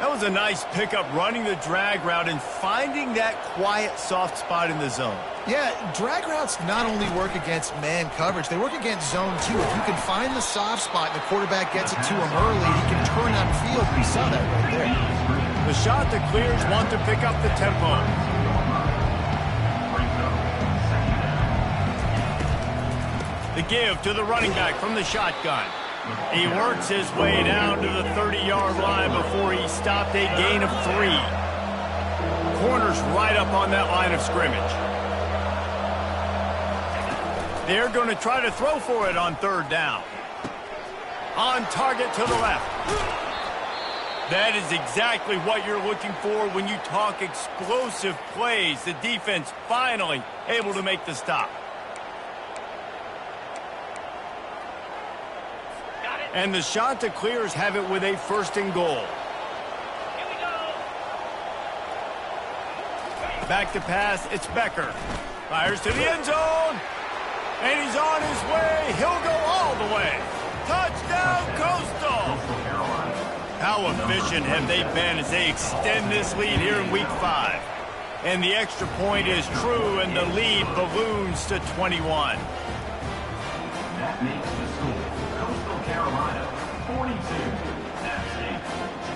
That was a nice pickup, running the drag route and finding that quiet, soft spot in the zone. Yeah, drag routes not only work against man coverage, they work against zone too. If you can find the soft spot and the quarterback gets it to him early, he can turn upfield. We saw that right there. The shot that clears want to pick up the tempo. The give to the running back from the shotgun. He works his way down to the 30-yard line before he stopped a gain of 3. Corners right up on that line of scrimmage. They're going to try to throw for it on 3rd down. On target to the left. That is exactly what you're looking for when you talk explosive plays. The defense finally able to make the stop. And the Chanticleers have it with a 1st and goal. Back to pass, it's Becker. Fires to the end zone. And he's on his way. He'll go all the way. Touchdown, Coastal. How efficient have they been as they extend this lead here in Week 5. And the extra point is true, and the lead balloons to 21. That makes the score. Coastal Carolina, 42. App State,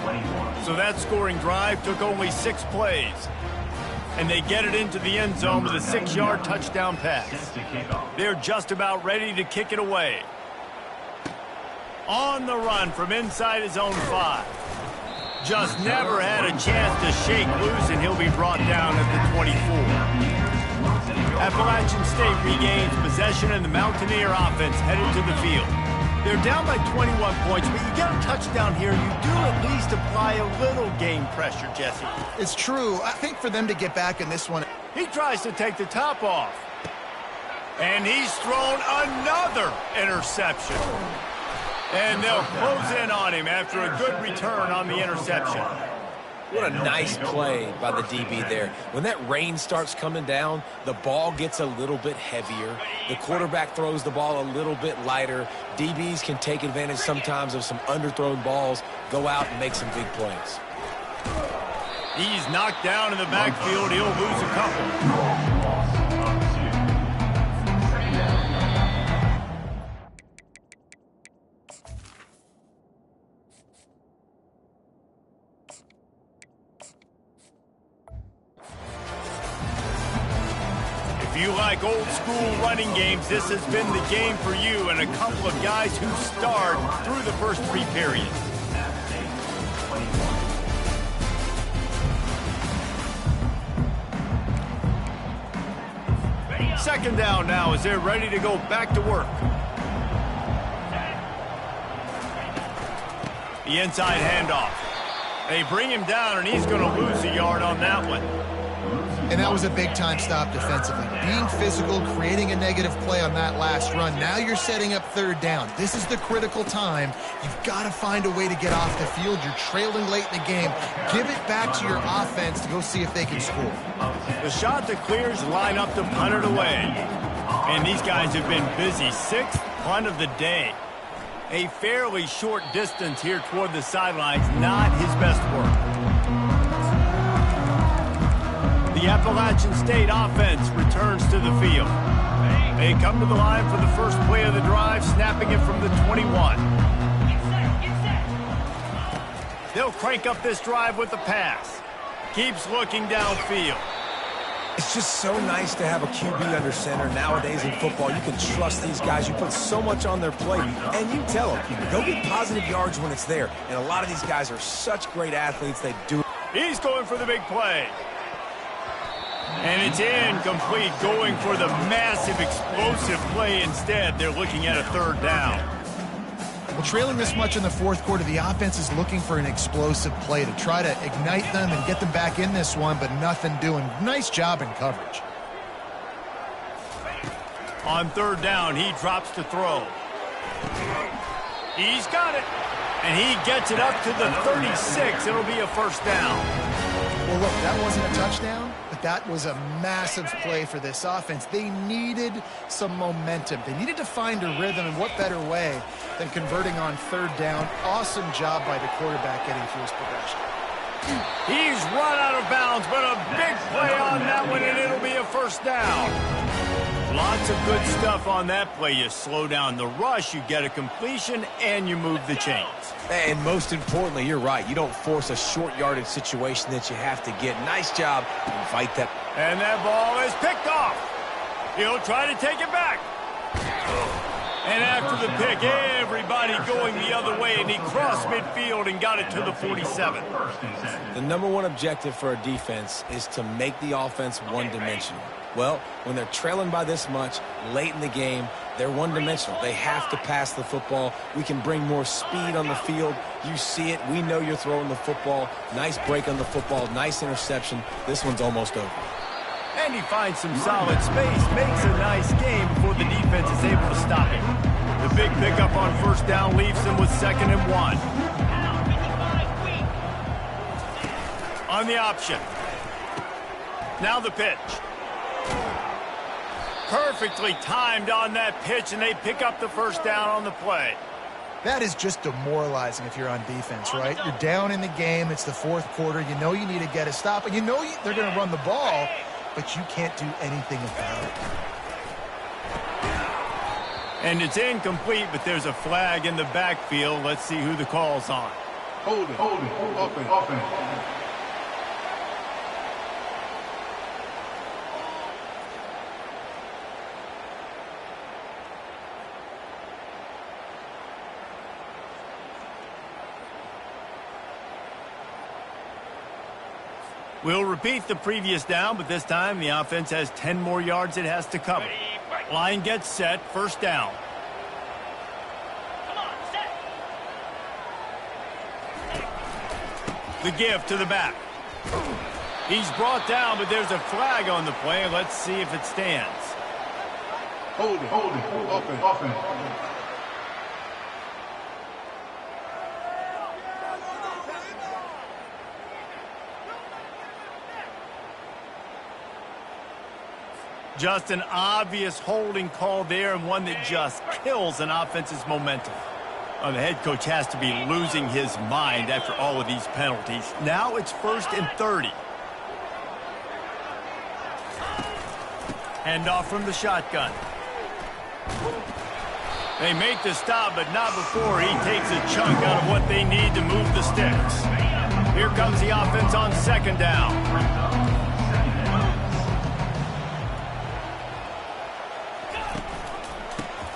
21. So that scoring drive took only 6 plays. And they get it into the end zone with a 6-yard touchdown pass. They're just about ready to kick it away. On the run from inside his own 5. Just never had a chance to shake loose, and he'll be brought down at the 24. Appalachian State regains possession, and the Mountaineer offense headed to the field. They're down by 21 points, but you get a touchdown here, you do at least apply a little game pressure, Jesse. It's true. I think for them to get back in this one. He tries to take the top off. And he's thrown another interception. And they'll close in on him after a good return on the interception. What a nice play by the DB there. When that rain starts coming down, the ball gets a little bit heavier. The quarterback throws the ball a little bit lighter. DBs can take advantage sometimes of some underthrown balls, go out and make some big plays. He's knocked down in the backfield. He'll lose a couple. If you like old school running games, this has been the game for you, and a couple of guys who starred through the first 3 periods. 2nd down now as they're ready to go back to work. The inside handoff. They bring him down, and he's going to lose a yard on that one. And that was a big-time stop defensively. Being physical, creating a negative play on that last run. Now you're setting up 3rd down. This is the critical time. You've got to find a way to get off the field. You're trailing late in the game. Give it back to your offense to go see if they can score. The Chanticleers line up to punt it away. And these guys have been busy. 6th punt of the day. A fairly short distance here toward the sidelines. Not his best work. The Appalachian State offense returns to the field. They come to the line for the first play of the drive, snapping it from the 21. They'll crank up this drive with the pass. Keeps looking downfield. It's just so nice to have a QB under center. Nowadays in football, you can trust these guys. You put so much on their plate, and you tell them, go get positive yards when it's there. And a lot of these guys are such great athletes, they do it. He's going for the big play. And it's incomplete, going for the massive explosive play instead. They're looking at a third down. Well, trailing this much in the fourth quarter, the offense is looking for an explosive play to try to ignite them and get them back in this one, but nothing doing. Nice job in coverage. On third down, he drops to throw. He's got it. And he gets it up to the 36. It'll be a first down. Well, look, that wasn't a touchdown, but that was a massive play for this offense. They needed some momentum. They needed to find a rhythm, and what better way than converting on third down. Awesome job by the quarterback getting through his progression. He's run out of bounds, but a big play on that one, and it'll be a first down. Lots of good stuff on that play. You slow down the rush, you get a completion, and you move the chains. And most importantly, you're right. You don't force a short yardage situation that you have to get. Nice job. Invite that. And that ball is picked off. He'll try to take it back. And after the pick, everybody going the other way, and he crossed midfield and got it to the 47. The number one objective for a defense is to make the offense one-dimensional. Well, when they're trailing by this much late in the game, they're one-dimensional. They have to pass the football. We can bring more speed on the field. You see it. We know you're throwing the football. Nice break on the football. Nice interception. This one's almost over. And he finds some solid space, makes a nice game before the defense is able to stop him. The big pickup on first down leaves him with 2nd and 1. On the option. Now the pitch. Perfectly timed on that pitch, and they pick up the first down on the play. That is just demoralizing if you're on defense, right? You're down in the game. It's the fourth quarter. You know you need to get a stop, and you know they're going to run the ball, but you can't do anything about it. And it's incomplete, but there's a flag in the backfield. Let's see who the call's on. Hold it. Offense. We'll repeat the previous down, but this time the offense has 10 more yards it has to cover. Line gets set, first down. The give to the back. He's brought down, but there's a flag on the play. Let's see if it stands. Hold it. Offense. Just an obvious holding call there, and one that just kills an offense's momentum. The head coach has to be losing his mind after all of these penalties. Now it's 1st and 30. Handoff from the shotgun. They make the stop, but not before he takes a chunk out of what they need to move the sticks. Here comes the offense on 2nd down.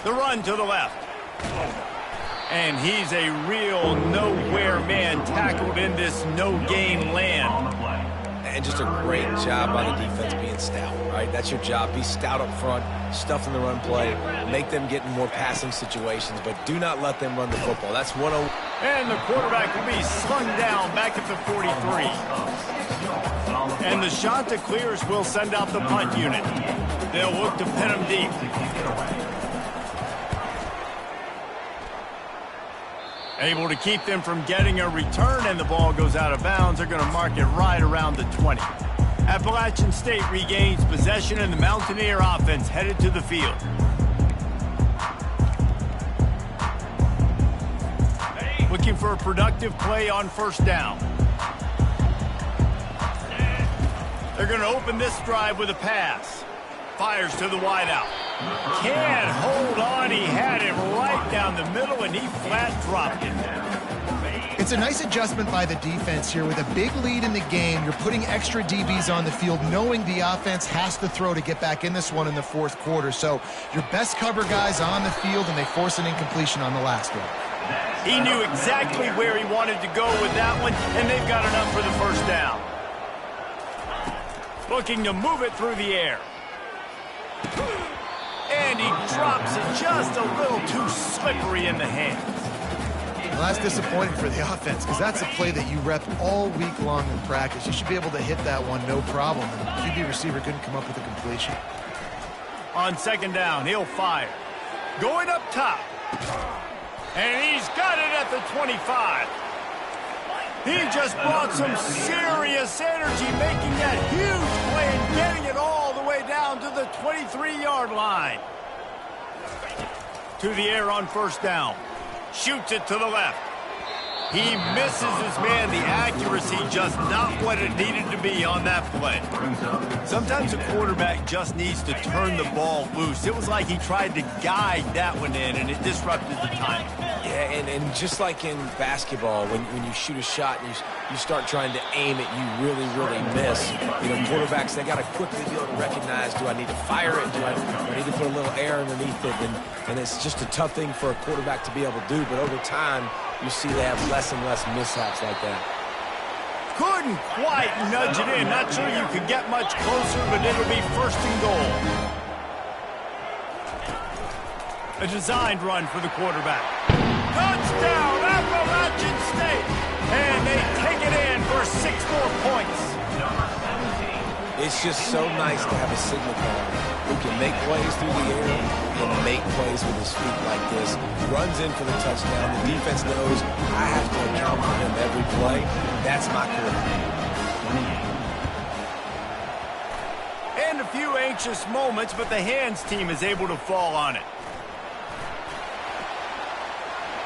The run to the left. And he's a real nowhere man, tackled in this no-gain land. And just a great job by the defense being stout, right? That's your job. Be stout up front, stuff in the run play, make them get in more passing situations, but do not let them run the football. That's 1-0. And the quarterback will be slung down back at the 43. And the shot to clears will send out the punt unit. They'll look to pin him deep. Able to keep them from getting a return, and the ball goes out of bounds. They're going to mark it right around the 20. Appalachian State regains possession, and the Mountaineer offense headed to the field. Looking for a productive play on first down. They're going to open this drive with a pass. Fires to the wideout. Can't hold on. He had it right down the middle, and he flat dropped it. It's a nice adjustment by the defense here. With a big lead in the game, you're putting extra DBs on the field, knowing the offense has to throw to get back in this one in the fourth quarter. So your best cover guys on the field, and they force an incompletion on the last one. He knew exactly where he wanted to go with that one, and they've got enough for the first down. Looking to move it through the air. And he drops it just a little too slippery in the hands. Well, that's disappointing for the offense, because that's a play that you rep all week long in practice. You should be able to hit that one no problem, and the QB receiver couldn't come up with a completion. On second down, he'll fire. Going up top. And he's got it at the 25. He just brought some serious energy, making that huge play and getting it all the way down to the 23-yard line. To the air on first down. Shoots it to the left. He misses his man. The accuracy just not what it needed to be on that play. Sometimes a quarterback just needs to turn the ball loose. It was like he tried to guide that one in, and it disrupted the timing. Yeah, and just like in basketball, when you shoot a shot and you start trying to aim it, you really, really miss. You know, quarterbacks, they got to quickly be able to recognize, do I need to fire it? Do I need to put a little air underneath it? And it's just a tough thing for a quarterback to be able to do, but over time, you see they have less and less mishaps like that. Couldn't quite nudge it in. Not sure you could get much closer, but it'll be first and goal. A designed run for the quarterback. Touchdown, Appalachian State! And they take it in for 6 more points. It's just so nice to have a signal caller who can make plays through the air and make plays with his feet like this. Runs in for the touchdown. The defense knows I have to account for him every play. That's my quarterback. And a few anxious moments, but the hands team is able to fall on it.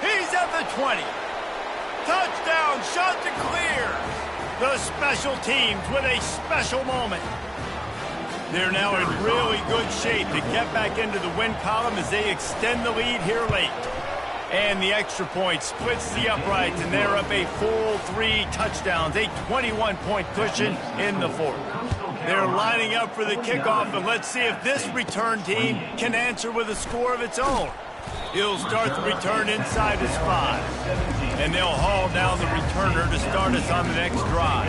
He's at the 20. Touchdown, shot to clear. The special teams with a special moment. They're now in really good shape to get back into the win column as they extend the lead here late. And the extra point splits the uprights, and they're up a full 3 touchdowns, a 21-point cushion in the fourth. They're lining up for the kickoff, and let's see if this return team can answer with a score of its own. He'll start the return inside his 5. And they'll haul down the returner to start us on the next drive.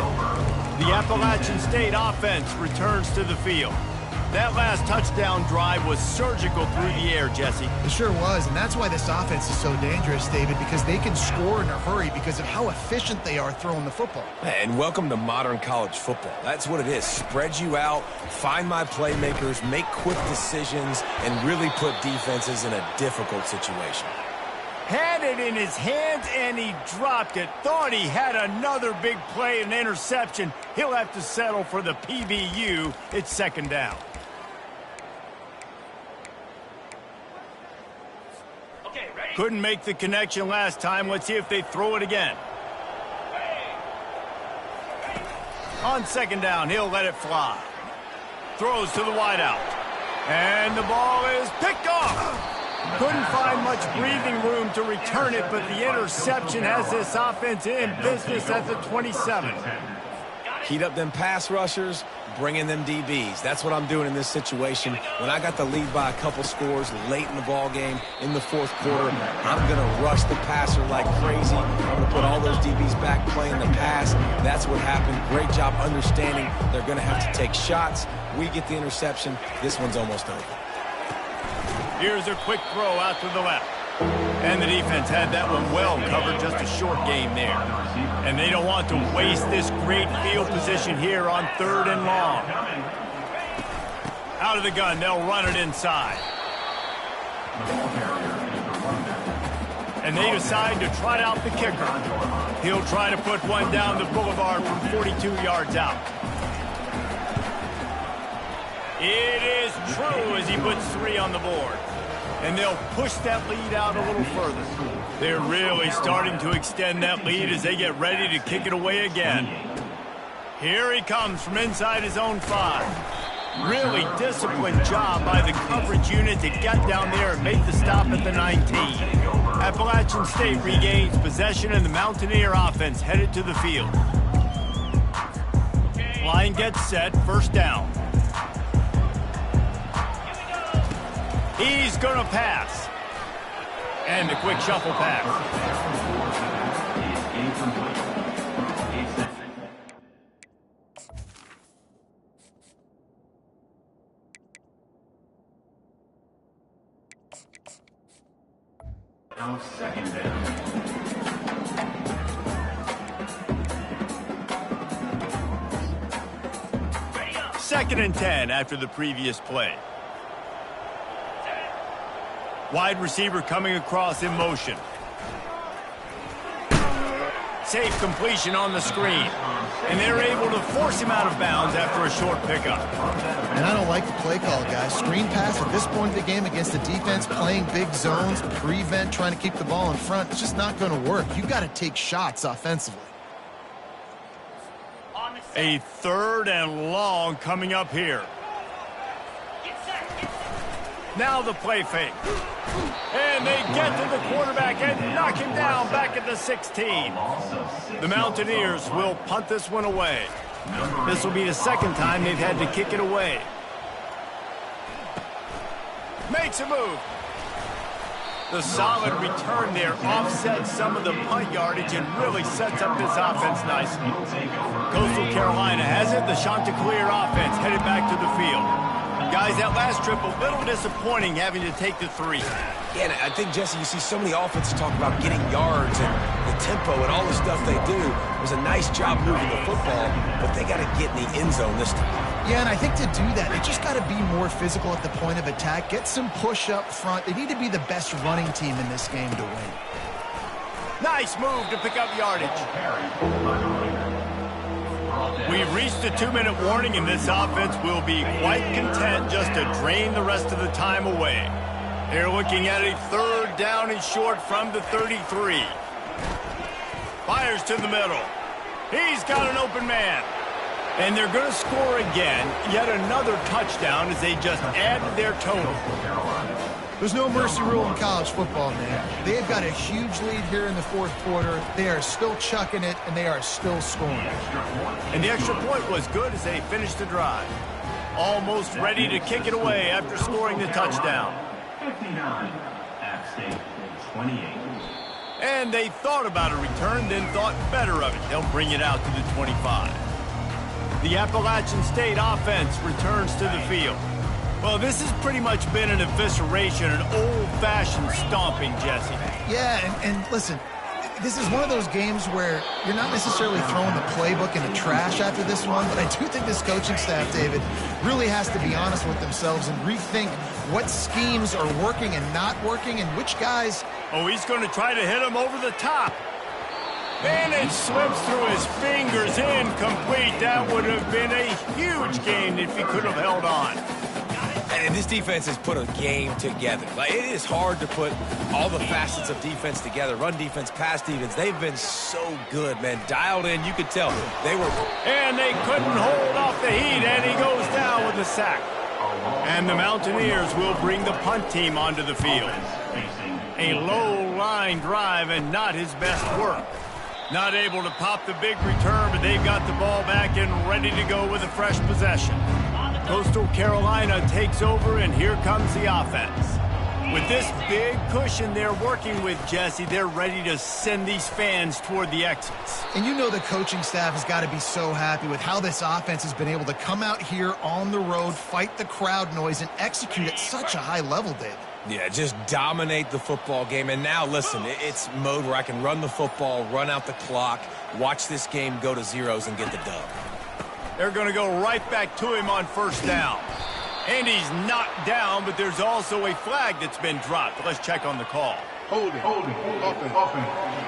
The Appalachian State offense returns to the field. That last touchdown drive was surgical through the air, Jesse. It sure was, and that's why this offense is so dangerous, David, because they can score in a hurry because of how efficient they are throwing the football. And welcome to modern college football. That's what it is. Spread you out, find my playmakers, make quick decisions, and really put defenses in a difficult situation. Had it in his hands, and he dropped it. Thought he had another big play, an interception. He'll have to settle for the PBU. It's second down. Couldn't make the connection last time. Let's see if they throw it again. On second down, he'll let it fly. Throws to the wideout. And the ball is picked off. Couldn't find much breathing room to return it, but the interception has this offense in business at the 27. Heat up them pass rushers, bring in them DBs. That's what I'm doing in this situation. When I got the lead by a couple scores late in the ball game, in the fourth quarter, I'm going to rush the passer like crazy. I'm going to put all those DBs back playing the pass. That's what happened. Great job understanding they're going to have to take shots. We get the interception. This one's almost over. Here's a quick throw out to the left. And the defense had that one well covered, just a short game there. And they don't want to waste this great field position here on 3rd and long. Out of the gun, they'll run it inside. And they decide to trot out the kicker. He'll try to put one down the boulevard from 42 yards out. It is true as he puts 3 on the board. And they'll push that lead out a little further. They're really starting to extend that lead as they get ready to kick it away again. Here he comes from inside his own 5. Really disciplined job by the coverage unit to get down there and make the stop at the 19. Appalachian State regains possession and the Mountaineer offense headed to the field. Line gets set, first down. He's going to pass. And the quick shuffle pass. Now second down. Second and 10 after the previous play. Wide receiver coming across in motion. Safe completion on the screen. And they're able to force him out of bounds after a short pickup. And I don't like the play call, guys. Screen pass at this point of the game against the defense, playing big zones, prevent, trying to keep the ball in front. It's just not going to work. You've got to take shots offensively. A third and long coming up here. Now the play fake. And they get to the quarterback and knock him down back at the 16. The Mountaineers will punt this one away. This will be the second time they've had to kick it away. Makes a move. The solid return there offsets some of the punt yardage and really sets up this offense nicely. Coastal Carolina has it. The Chanticleer offense headed back to the field. Guys, that last trip, a little disappointing having to take the 3. Yeah, and I think, Jesse, you see so many offenses talk about getting yards and the tempo and all the stuff they do. It was a nice job moving the football, but they got to get in the end zone this time. Yeah, and I think to do that, they just got to be more physical at the point of attack, get some push up front. They need to be the best running team in this game to win. Nice move to pick up yardage. We've reached a 2-minute warning, and this offense will be quite content just to drain the rest of the time away. They're looking at a third down and short from the 33. Fires to the middle. He's got an open man. And they're going to score again, yet another touchdown as they just add to their total. There's no mercy rule in college football, man. They've got a huge lead here in the fourth quarter. They are still chucking it, and they are still scoring. And the extra point was good as they finished the drive. Almost ready to kick it away after scoring the touchdown. 59, App State 28. And they thought about a return, then thought better of it. They'll bring it out to the 25. The Appalachian State offense returns to the field. Well, this has pretty much been an evisceration, an old-fashioned stomping, Jesse. Yeah, and listen, this is one of those games where you're not necessarily throwing the playbook in the trash after this one, but I do think this coaching staff, David, really has to be honest with themselves and rethink what schemes are working and not working and which guys... Oh, he's going to try to hit him over the top. And it slips through his fingers, incomplete. That would have been a huge gain if he could have held on. And this defense has put a game together. Like, it is hard to put all the facets of defense together. Run defense, pass defense. They've been so good, man. Dialed in, you could tell. They were... And they couldn't hold off the heat, and he goes down with a sack. And the Mountaineers will bring the punt team onto the field. A low-line drive and not his best work. Not able to pop the big return, but they've got the ball back and ready to go with a fresh possession. Coastal Carolina takes over, and here comes the offense. With this big cushion they're working with, Jesse, they're ready to send these fans toward the exits. And you know the coaching staff has got to be so happy with how this offense has been able to come out here on the road, fight the crowd noise, and execute at such a high level, David. Yeah, just dominate the football game. And now, listen, it's mode where I can run the football, run out the clock, watch this game go to zeros and get the dub. They're going to go right back to him on first down. And he's knocked down, but there's also a flag that's been dropped. Let's check on the call. Hold it. Offense.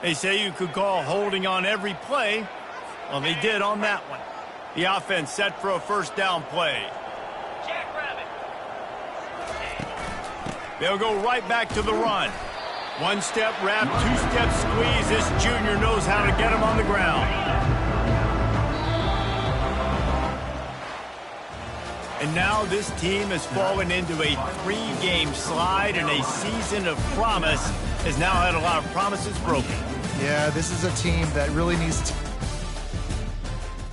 They say you could call holding on every play. Well, they did on that one. The offense set for a first down play. They'll go right back to the run. One-step wrap, two-step squeeze. This junior knows how to get him on the ground. And now this team has fallen into a 3-game slide, and a season of promise has now had a lot of promises broken. Yeah, this is a team that really needs to